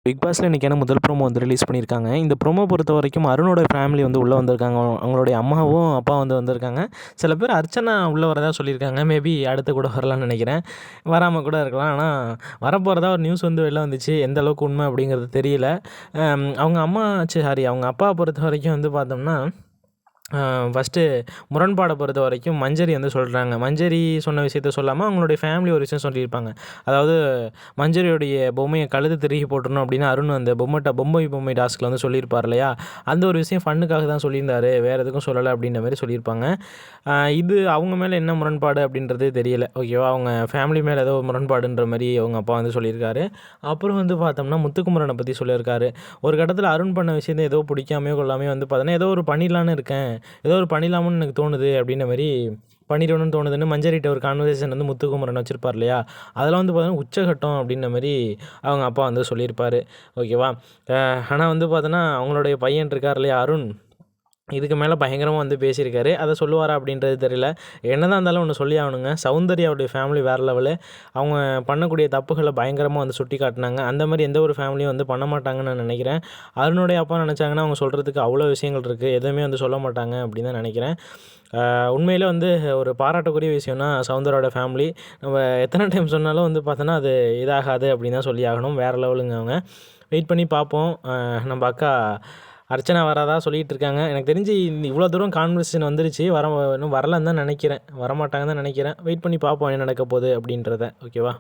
Big பாஸ்ல இன்றைக்கான முதல் ப்ரோமோ வந்து ரிலீஸ் பண்ணியிருக்காங்க. இந்த ப்ரோமோ பொறுத்தவரைக்கும் அருணோட ஃபேமிலி வந்து உள்ளே வந்திருக்காங்க. அவங்களுடைய அம்மாவும், அப்பாவும் வந்து வந்திருக்காங்க. சில பேர் அர்ச்சனா உள்ளே வரதா சொல்லியிருக்காங்க. மேபி அடுத்து கூட வரலான்னு நினைக்கிறேன். வராமல் கூட இருக்கலாம். ஆனால் வரப்போறதா ஒரு நியூஸ் வந்து வெளில வந்துச்சு. எந்த அளவுக்கு உண்மை அப்படிங்கிறது தெரியல. அவங்க அம்மா அவங்க அப்பா பொறுத்தவரைக்கும் வந்து பார்த்தோம்னா ஃபஸ்ட்டு முரண்பாடை பொறுத்த வரைக்கும் மஞ்சரி வந்து சொல்கிறாங்க. மஞ்சரி சொன்ன விஷயத்த சொல்லாமல் அவங்களுடைய ஃபேமிலி ஒரு விஷயம் சொல்லியிருப்பாங்க. அதாவது மஞ்சரியுடைய பொம்மையை கழுத்து திருகி போட்டுறணும் அப்படின்னு அருண் அந்த பொம்மை டாஸ்கில் வந்து சொல்லியிருப்பார் இல்லையா? அந்த ஒரு விஷயம் ஃபன்னுக்காக தான் சொல்லியிருந்தாரு. வேறு எதுக்கும் சொல்லலை அப்படின்ற மாதிரி சொல்லியிருப்பாங்க. இது அவங்க மேலே என்ன முரண்பாடு அப்படின்றது தெரியல. ஓகேவா? அவங்க ஃபேமிலி மேலே ஏதோ முரண்பாடுன்ற மாதிரி அவங்க அப்பா வந்து சொல்லியிருக்காரு. அப்புறம் வந்து பார்த்தோம்னா முத்துக்குமரனை பற்றி சொல்லியிருக்காரு. ஒரு கட்டத்தில் அருண் பண்ண விஷயத்தை ஏதோ பிடிக்காமையோ கொள்ளாமையோ வந்து பார்த்தோன்னா ஏதோ ஒரு பண்ணிடலான்னு இருக்கேன், ஏதோ ஒரு பண்ணிடலாமுன்னு எனக்கு தோணுது அப்படின்ற மாரி பண்ணிடணும்னு தோணுதுன்னு மஞ்சரிட்ட ஒரு கான்வர்சேஷன் வந்து முத்துக்குமரன் வச்சிருப்பார் இல்லையா? அதெல்லாம் வந்து பார்த்தீங்கன்னா உச்சகட்டம் அப்படின்ற மாரி அவங்க அப்பா வந்து சொல்லியிருப்பாரு. ஓகேவா? ஆனால் வந்து பார்த்தோன்னா அவங்களுடைய பையன் இருக்கார் இல்லையா அருண், இதுக்கு மேலே பயங்கரமாக வந்து பேசியிருக்காரு. அதை சொல்லுவாரா அப்படின்றது தெரியல. என்னதான் இருந்தாலும் ஒன்று சொல்லி ஆகணுங்க. சௌந்தர்யாவுடைய ஃபேமிலி வேறு லெவலு. அவங்க பண்ணக்கூடிய தப்புகளை பயங்கரமாக வந்து சுட்டி காட்டினாங்க. அந்த மாதிரி எந்த ஒரு ஃபேமிலியும் வந்து பண்ண மாட்டாங்கன்னு நான் நினைக்கிறேன். அருணுடைய அப்பா நினச்சாங்கன்னா அவங்க சொல்கிறதுக்கு அவ்வளோ விஷயங்கள் இருக்குது. எதுவுமே வந்து சொல்ல மாட்டாங்க அப்படின்னு தான் நினைக்கிறேன். உண்மையிலே வந்து ஒரு பாராட்டக்கூடிய விஷயம்னா சௌந்தர்யாவோட ஃபேமிலி. நம்ம எத்தனை டைம் சொன்னாலும் வந்து பார்த்தோன்னா அது இதாகாது அப்படின்னு தான் சொல்லி ஆகணும். வேறு லெவலுங்க அவங்க. வெயிட் பண்ணி பார்ப்போம். நம்ம அக்கா அர்ச்சனா வராதா சொல்லிகிட்டு இருக்காங்க. எனக்கு தெரிஞ்சு இவ்வளோ தூரம் கான்வர்சேஷன் வந்துருச்சு. இன்னும் வரலன்னு தான் நினைக்கிறேன். வரமாட்டாங்கன்னு தான் நினைக்கிறேன். வெயிட் பண்ணி பார்ப்போம் என்ன நடக்க போகுது அப்படின்றத. ஓகேவா?